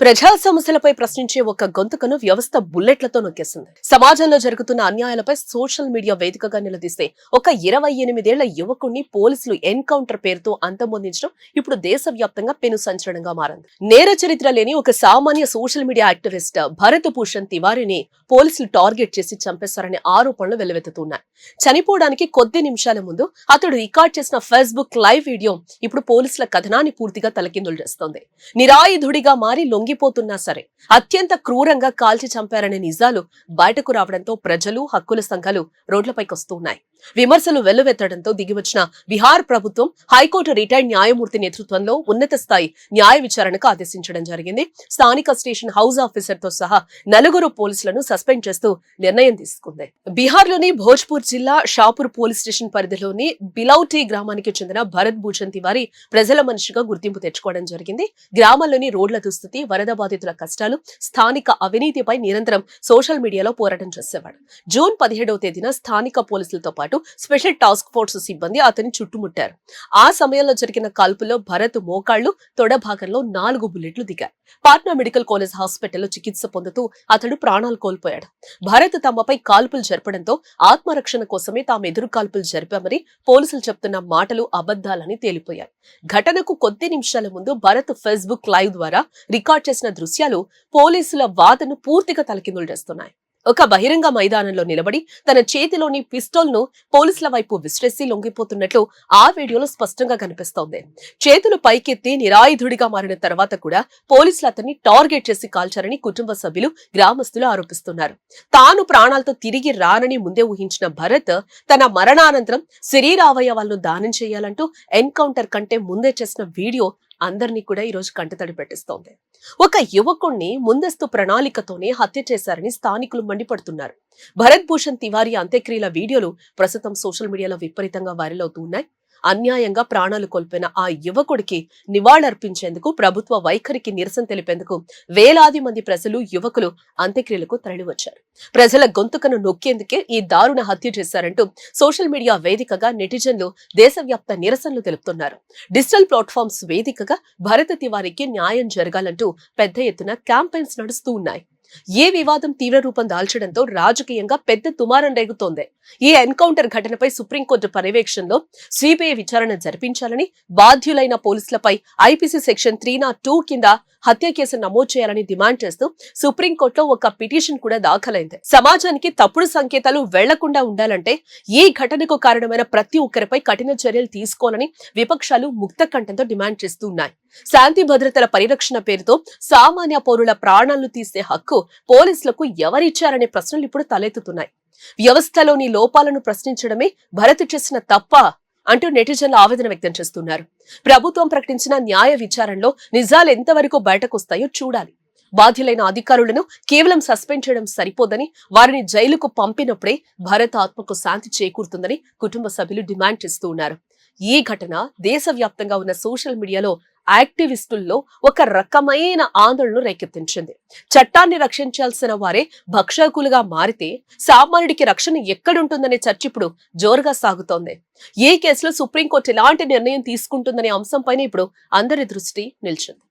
ప్రజా సమస్యలపై ప్రశ్నించే ఒక గొంతుకను వ్యవస్థ బుల్లెట్లతో నొక్కేసింది. సమాజంలో జరుగుతున్న అన్యాయాలపై సోషల్ మీడియా వేదికగా నిలదీస్తే ఒక 28 ఏళ్ల యువకుణ్ణి పోలీసులు ఎన్కౌంటర్ పేరుతో అంతమొందించడం ఇప్పుడు దేశవ్యాప్తంగా పెను సంచలనంగా మారింది. నేర చరిత్ర లేని ఒక సామాన్య social media activist Bharat Bhushan తివారీని పోలీసులు టార్గెట్ చేసి చంపేశారనే ఆరోపణలు వెల్లువెత్తుతున్నాయి. చనిపోవడానికి కొద్ది నిమిషాల ముందు అతడు రికార్డ్ చేసిన ఫేస్బుక్ లైవ్ వీడియో ఇప్పుడు పోలీసుల కథనాన్ని పూర్తిగా తలకిందులు చేస్తోంది. నిరాయుధుడిగా మారి లొంగిపోతున్నా సరే అత్యంత క్రూరంగా కాల్చి చంపారనే నిజాలు బయటకు రావడంతో ప్రజలు, హక్కుల సంఘాలు రోడ్లపైకొస్తున్నాయి. విమర్శలు వెల్లువెత్తడంతో దిగివచ్చిన బీహార్ ప్రభుత్వం హైకోర్టు రిటైర్డ్ న్యాయమూర్తి నేతృత్వంలో ఉన్నత స్థాయి న్యాయ విచారణకు ఆదేశించడం జరిగింది. స్థానిక స్టేషన్ హౌస్ ఆఫీసర్ తో సహా 4 పోలీసులను సస్పెండ్ చేస్తూ నిర్ణయం తీసుకుంది. బీహార్లోని భోజ్పూర్ జిల్లా షాపూర్ పోలీస్ స్టేషన్ పరిధిలోని బిలౌటీ గ్రామానికి చెందిన భరత్ భూషణ్ తివారీ ప్రజల మనిషిగా గుర్తింపు తెచ్చుకోవడం జరిగింది. గ్రామాల్లోని రోడ్ల దుస్థితి, వరద బాధితుల కష్టాలు, స్థానిక అవినీతిపై నిరంతరం సోషల్ మీడియాలో పోరాటం చేసేవాడు. జూన్ 17వ తేదీన స్థానిక పోలీసులతో పాటు స్పెషల్ టాస్క్ ఫోర్స్ సిబ్బంది అతన్ని చుట్టుముట్టారు. ఆ సమయంలో జరిగిన కాల్పుల్లో భరత్ మోకాళ్లు, తొడ భాగంలో 4 బుల్లెట్లు దిగాయి. పాట్నా మెడికల్ కాలేజ్ హాస్పిటల్లో చికిత్స పొందుతూ అతడు ప్రాణాలు కోల్పోయాడు. భరత్ తమపై కాల్పులు జరపడంతో ఆత్మరక్షణ కోసమే తాము ఎదురు కాల్పులు జరిపామని పోలీసులు చెప్తున్న మాటలు అబద్దాలని తేలిపోయాయి. ఘటనకు కొద్ది నిమిషాల ముందు భరత్ ఫేస్బుక్ లైవ్ ద్వారా రికార్డ్ చేసిన దృశ్యాలు పోలీసుల వాదనను పూర్తిగా తలకిందులు చేస్తున్నాయి. ఒక బహిరంగ మైదానంలో నిలబడి తన చేతిలోని పిస్టోల్ ను పోలీసుల వైపు విసిరేసి లొంగిపోతున్నట్లు ఆ వీడియోలో స్పష్టంగా కనిపిస్తోంది. చేతులు పైకెత్తి నిరాయుధుడిగా మారిన తర్వాత కూడా పోలీసులు అతన్ని టార్గెట్ చేసి కాల్చారని కుటుంబ సభ్యులు, గ్రామస్తులు ఆరోపిస్తున్నారు. తాను ప్రాణాలతో తిరిగి రానని ముందే ఊహించిన భరత్ తన మరణానంతరం శరీరావయవాలను దానం చేయాలంటూ ఎన్కౌంటర్ కంటే ముందే చేసిన వీడియో అందరినీ కూడా ఈరోజు కంటతడి పెట్టిస్తోంది. ఒక యువకుణ్ణి ముందస్తు ప్రణాళికతోనే హత్య చేశారని స్థానికులు మండిపడుతున్నారు. భరత్ భూషణ్ తివారీ అంత్యక్రియల వీడియోలు ప్రస్తుతం సోషల్ మీడియాలో విపరీతంగా వైరల్ అవుతున్నాయి. అన్యాయంగా ప్రాణాలు కోల్పోయిన ఆ యువకుడికి నివాళులర్పించేందుకు, ప్రభుత్వ వైఖరికి నిరసన తెలిపేందుకు వేలాది మంది ప్రజలు, యువకులు అంత్యక్రియలకు తరలివచ్చారు. ప్రజల గొంతుకను నొక్కేందుకే ఈ దారుణ హత్య చేశారంటూ సోషల్ మీడియా వేదికగా నెటిజన్లు దేశవ్యాప్త నిరసనలు తెలుపుతున్నారు. డిజిటల్ ప్లాట్ఫామ్స్ వేదికగా భరత్ తివారీకి న్యాయం జరగాలంటూ పెద్ద ఎత్తున క్యాంపెయిన్స్ నడుస్తూ ఉన్నాయి. ఏ వివాదం తీవ్ర రూపం దాల్చడంతో రాజకీయంగా పెద్ద దుమారం రేగుతోంది. ఈ ఎన్కౌంటర్ ఘటనపై సుప్రీంకోర్టు పర్యవేక్షణలో సిబిఐ విచారణ జరిపించాలని, బాధ్యులైన పోలీసులపై ఐపీసీ సెక్షన్ 302 కింద హత్య కేసు నమోదు చేయాలని డిమాండ్ చేస్తూ సుప్రీంకోర్టులో ఒక పిటిషన్ కూడా దాఖలైంది. సమాజానికి తప్పుడు సంకేతాలు వెళ్లకుండా ఉండాలంటే ఈ ఘటనకు కారణమైన ప్రతి ఒక్కరిపై కఠిన చర్యలు తీసుకోవాలని విపక్షాలు ముక్త కంఠంతో డిమాండ్ చేస్తూ ఉన్నాయి. శాంతి భద్రతల పరిరక్షణ పేరుతో సామాన్య పౌరుల ప్రాణాలను తీసే హక్కు పోలీసులకు ఎవరిచ్చారనే ప్రశ్నలు ఇప్పుడు తలెత్తుతున్నాయి. వ్యవస్థలోని లోపాలను ప్రశ్నించడమే భరత్ చేసిన తప్ప అంటూ నెటిజన్లు ఆవేదన వ్యక్తం చేస్తున్నారు. ప్రభుత్వం ప్రకటించిన న్యాయ విచారణలో నిజాలు ఎంతవరకు బయటకొస్తాయో చూడాలి. బాధ్యులైన అధికారులను కేవలం సస్పెండ్ చేయడం సరిపోదని, వారిని జైలుకు పంపినప్పుడే భరత్ ఆత్మకు శాంతి చేకూరుతుందని కుటుంబ సభ్యులు డిమాండ్ చేస్తూ ఉన్నారు. ఈ ఘటన దేశవ్యాప్తంగా ఉన్న సోషల్ మీడియాలో యాక్టివిస్టుల్లో ఒక రకమైన ఆందోళనను రేకెత్తించింది. చట్టాన్ని రక్షించాల్సిన వారే భక్షకులుగా మారితే సామాన్యుడికి రక్షణ ఎక్కడుంటుందనే చర్చ ఇప్పుడు జోరుగా సాగుతోంది. ఈ కేసులో సుప్రీంకోర్టు ఎలాంటి నిర్ణయం తీసుకుంటుందనే అంశంపైన ఇప్పుడు అందరి దృష్టి నిలిచింది.